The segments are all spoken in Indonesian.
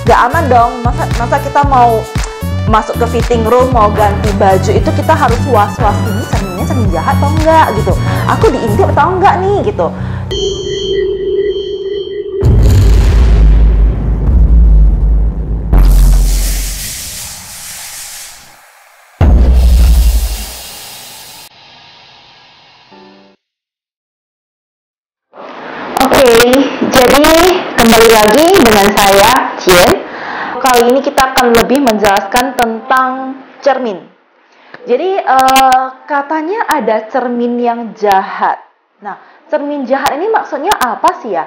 Gak aman dong, masa kita mau masuk ke fitting room, mau ganti baju itu kita harus was-was, ini cerminnya cermin jahat atau enggak gitu, aku diintip atau enggak nih gitu. Jadi kembali lagi dengan saya, Cien. Kali ini kita akan lebih menjelaskan tentang cermin. Jadi katanya ada cermin yang jahat. Nah, cermin jahat ini maksudnya apa sih ya?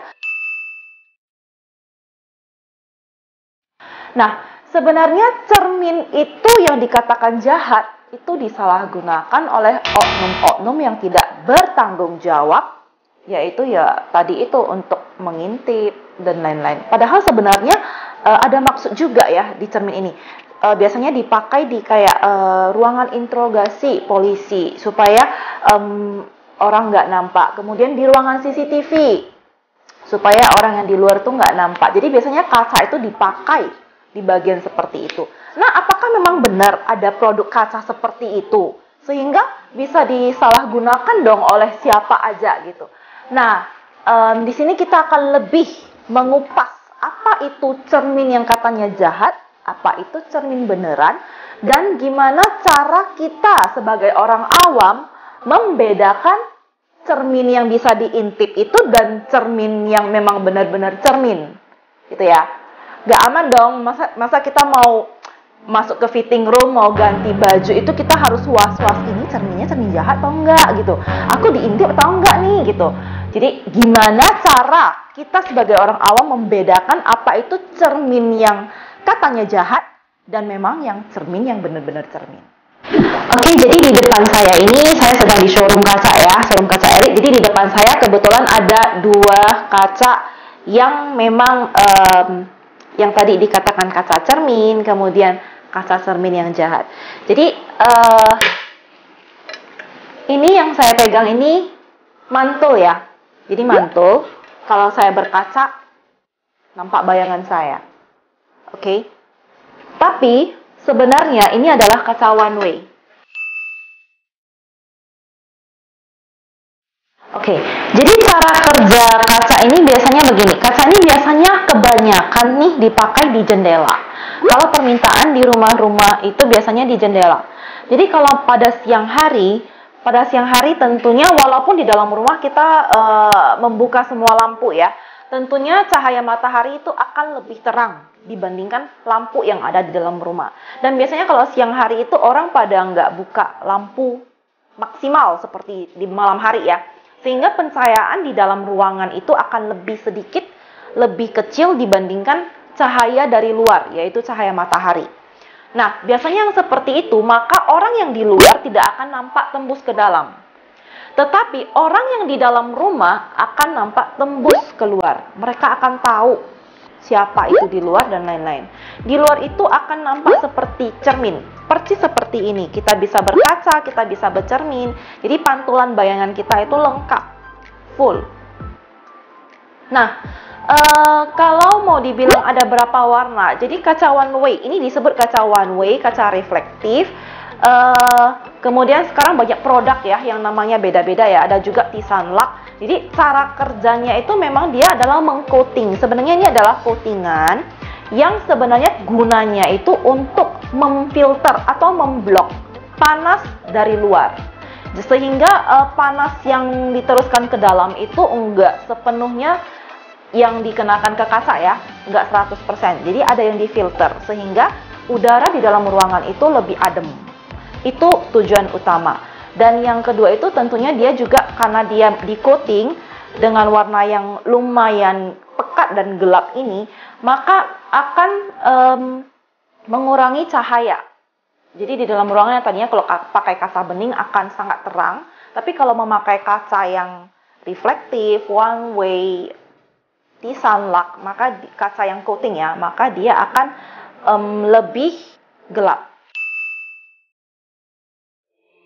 Nah, sebenarnya cermin itu yang dikatakan jahat itu disalahgunakan oleh oknum-oknum yang tidak bertanggung jawab, yaitu ya tadi itu untuk mengintip dan lain-lain. Padahal sebenarnya ada maksud juga ya di cermin ini. Biasanya dipakai di kayak ruangan interogasi polisi supaya orang nggak nampak. Kemudian di ruangan CCTV supaya orang yang di luar tuh nggak nampak. Jadi biasanya kaca itu dipakai di bagian seperti itu. Nah, apakah memang benar ada produk kaca seperti itu sehingga bisa disalahgunakan dong oleh siapa aja gitu? Nah, di sini kita akan lebih mengupas apa itu cermin yang katanya jahat, apa itu cermin beneran, dan gimana cara kita sebagai orang awam membedakan cermin yang bisa diintip itu dan cermin yang memang benar-benar cermin, gitu ya. Gak aman dong, masa kita mau masuk ke fitting room, mau ganti baju itu kita harus was-was, ini cerminnya cermin jahat atau enggak gitu, aku diintip atau enggak nih gitu. Jadi gimana cara kita sebagai orang awam membedakan apa itu cermin yang katanya jahat dan memang yang cermin yang benar-benar cermin. Oke, jadi di depan saya ini saya sedang di showroom kaca ya, showroom kaca elit. Jadi di depan saya kebetulan ada dua kaca yang memang yang tadi dikatakan kaca cermin, kemudian kaca cermin yang jahat. Jadi ini yang saya pegang ini mantul ya. Jadi mantul, kalau saya berkaca nampak bayangan saya. Oke. Tapi sebenarnya ini adalah kaca one way. Oke, jadi cara kerja kaca ini biasanya begini. Kaca ini biasanya kebanyakan nih dipakai di jendela. Kalau permintaan di rumah-rumah itu biasanya di jendela. Jadi kalau pada siang hari tentunya walaupun di dalam rumah kita membuka semua lampu ya, tentunya cahaya matahari itu akan lebih terang dibandingkan lampu yang ada di dalam rumah. Dan biasanya kalau siang hari itu orang pada nggak buka lampu maksimal seperti di malam hari ya. Sehingga pencahayaan di dalam ruangan itu akan lebih sedikit, lebih kecil dibandingkan cahaya dari luar, yaitu cahaya matahari. Nah, biasanya yang seperti itu, maka orang yang di luar tidak akan nampak tembus ke dalam. Tetapi orang yang di dalam rumah akan nampak tembus keluar. Mereka akan tahu siapa itu di luar dan lain-lain. Di luar itu akan nampak seperti cermin, persis seperti ini. Kita bisa berkaca, kita bisa bercermin. Jadi pantulan bayangan kita itu lengkap, full. Nah, kalau mau dibilang ada berapa warna, jadi kaca one way, ini disebut kaca one way, kaca reflektif. Kemudian sekarang banyak produk ya yang namanya beda-beda ya, ada juga T-Sunlock. Jadi cara kerjanya itu memang dia adalah mengcoating. Sebenarnya ini adalah coatingan yang sebenarnya gunanya itu untuk memfilter atau memblok panas dari luar. Sehingga panas yang diteruskan ke dalam itu enggak sepenuhnya yang dikenakan ke kaca ya, enggak 100%. Jadi ada yang difilter sehingga udara di dalam ruangan itu lebih adem. Itu tujuan utama. Dan yang kedua itu tentunya dia juga karena dia di coating dengan warna yang lumayan pekat dan gelap ini, maka akan mengurangi cahaya. Jadi di dalam ruangan yang tadinya kalau pakai kaca bening akan sangat terang, tapi kalau memakai kaca yang reflektif, one way, T-Sunlock, maka kaca yang coating ya, maka dia akan lebih gelap.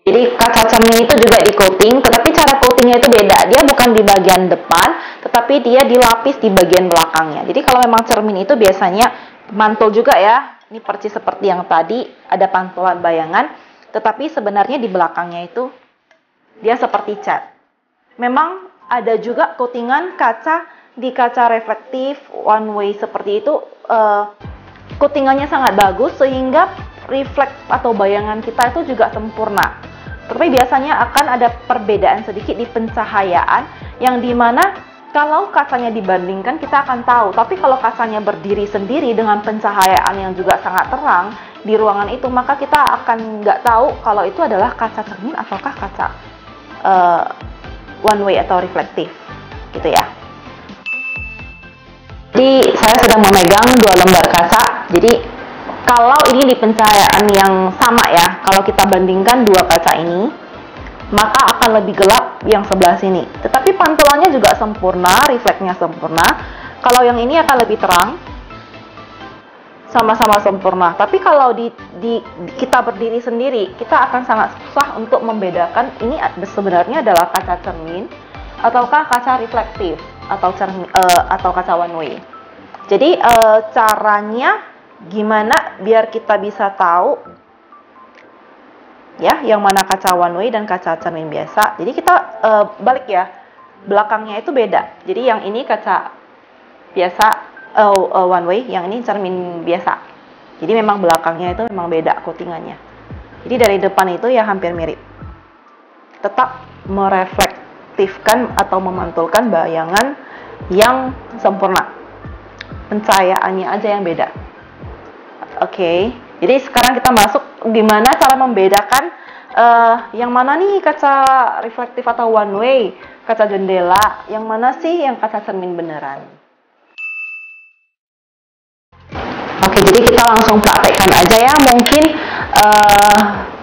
Jadi kaca cermin itu juga di coating, tetapi cara coatingnya itu beda. Dia bukan di bagian depan, tetapi dia dilapis di bagian belakangnya. Jadi kalau memang cermin itu biasanya mantul juga ya. Ini persis seperti yang tadi, ada pantulan bayangan, tetapi sebenarnya di belakangnya itu dia seperti cat. Memang ada juga coatingan kaca di kaca reflektif one way seperti itu, coatingannya sangat bagus sehingga refleks atau bayangan kita itu juga sempurna. Tapi biasanya akan ada perbedaan sedikit di pencahayaan, yang dimana kalau kacanya dibandingkan kita akan tahu. Tapi kalau kacanya berdiri sendiri dengan pencahayaan yang juga sangat terang di ruangan itu, maka kita akan nggak tahu kalau itu adalah kaca cermin ataukah kaca one way atau reflektif, gitu ya. Jadi saya sedang memegang 2 lembar kaca. Jadi kalau ini di pencahayaan yang sama ya, kalau kita bandingkan 2 kaca ini, maka akan lebih gelap yang sebelah sini. Tetapi pantulannya juga sempurna, refleksnya sempurna. Kalau yang ini akan lebih terang, sama-sama sempurna. Tapi kalau kita berdiri sendiri, kita akan sangat susah untuk membedakan ini sebenarnya adalah kaca cermin ataukah kaca reflektif atau kaca one way. Jadi caranya gimana biar kita bisa tahu ya yang mana kaca one way dan kaca cermin biasa. Jadi kita balik ya, belakangnya itu beda. Jadi yang ini kaca biasa one way, yang ini cermin biasa. Jadi memang belakangnya itu memang beda coatingannya. Jadi dari depan itu ya hampir mirip, tetap mereflektifkan atau memantulkan bayangan yang sempurna, pencahayaannya aja yang beda. Oke, jadi sekarang kita masuk gimana cara membedakan yang mana nih kaca reflektif atau one way, kaca jendela, yang mana sih yang kaca cermin beneran. Oke, jadi kita langsung praktekkan aja ya. Mungkin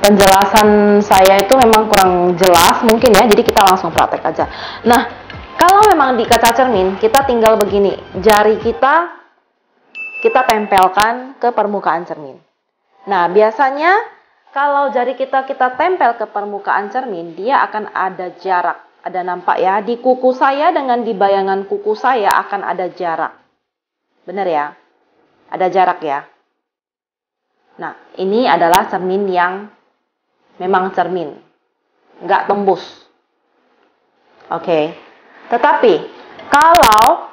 penjelasan saya itu memang kurang jelas mungkin ya, jadi kita langsung praktek aja. Nah, kalau memang di kaca cermin, kita tinggal begini, jari kita tempelkan ke permukaan cermin. Nah, biasanya kalau jari kita tempel ke permukaan cermin, dia akan ada jarak. Ada nampak ya, di kuku saya dengan di bayangan kuku saya akan ada jarak. Benar ya? Ada jarak ya. Nah, ini adalah cermin yang memang cermin, nggak tembus. Oke. Tetapi, kalau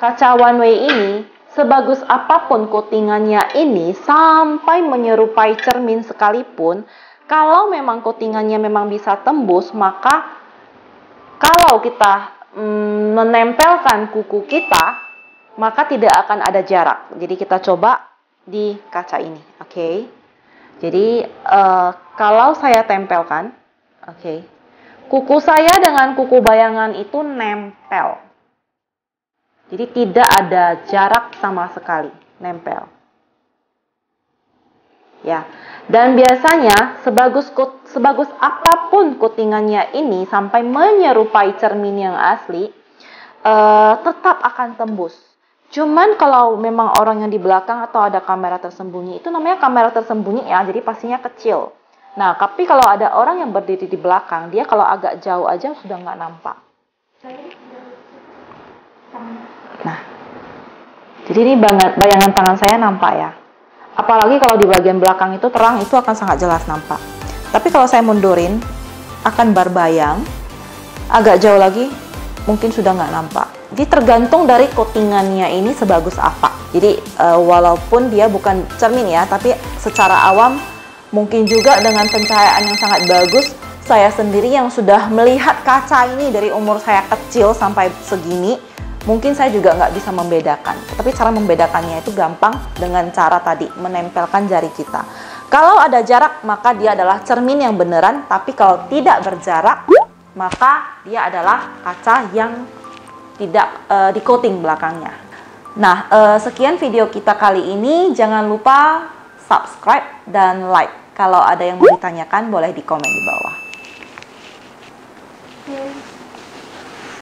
kaca one way ini, sebagus apapun coatingannya ini, sampai menyerupai cermin sekalipun, kalau memang coatingannya memang bisa tembus, maka kalau kita menempelkan kuku kita, maka tidak akan ada jarak. Jadi kita coba di kaca ini, oke? Jadi kalau saya tempelkan, oke, kuku saya dengan kuku bayangan itu nempel. Jadi tidak ada jarak sama sekali, nempel. Ya. Dan biasanya sebagus apapun coatingannya ini sampai menyerupai cermin yang asli, tetap akan tembus. Cuman kalau memang orang yang di belakang atau ada kamera tersembunyi, itu namanya kamera tersembunyi ya, jadi pastinya kecil. Nah, tapi kalau ada orang yang berdiri di belakang, dia kalau agak jauh aja sudah nggak nampak. Nah, jadi ini bayangan tangan saya nampak ya. Apalagi kalau di bagian belakang itu terang, itu akan sangat jelas nampak. Tapi kalau saya mundurin, akan berbayang, agak jauh lagi, mungkin sudah nggak nampak. Jadi tergantung dari coatingannya ini sebagus apa. Jadi walaupun dia bukan cermin ya, tapi secara awam mungkin juga dengan pencahayaan yang sangat bagus, saya sendiri yang sudah melihat kaca ini dari umur saya kecil sampai segini, mungkin saya juga nggak bisa membedakan. Tapi cara membedakannya itu gampang dengan cara tadi, menempelkan jari kita. Kalau ada jarak, maka dia adalah cermin yang beneran. Tapi kalau tidak berjarak, maka dia adalah kaca yang tidak di coating belakangnya. Nah, sekian video kita kali ini. Jangan lupa subscribe dan like. Kalau ada yang mau ditanyakan, boleh di komen di bawah.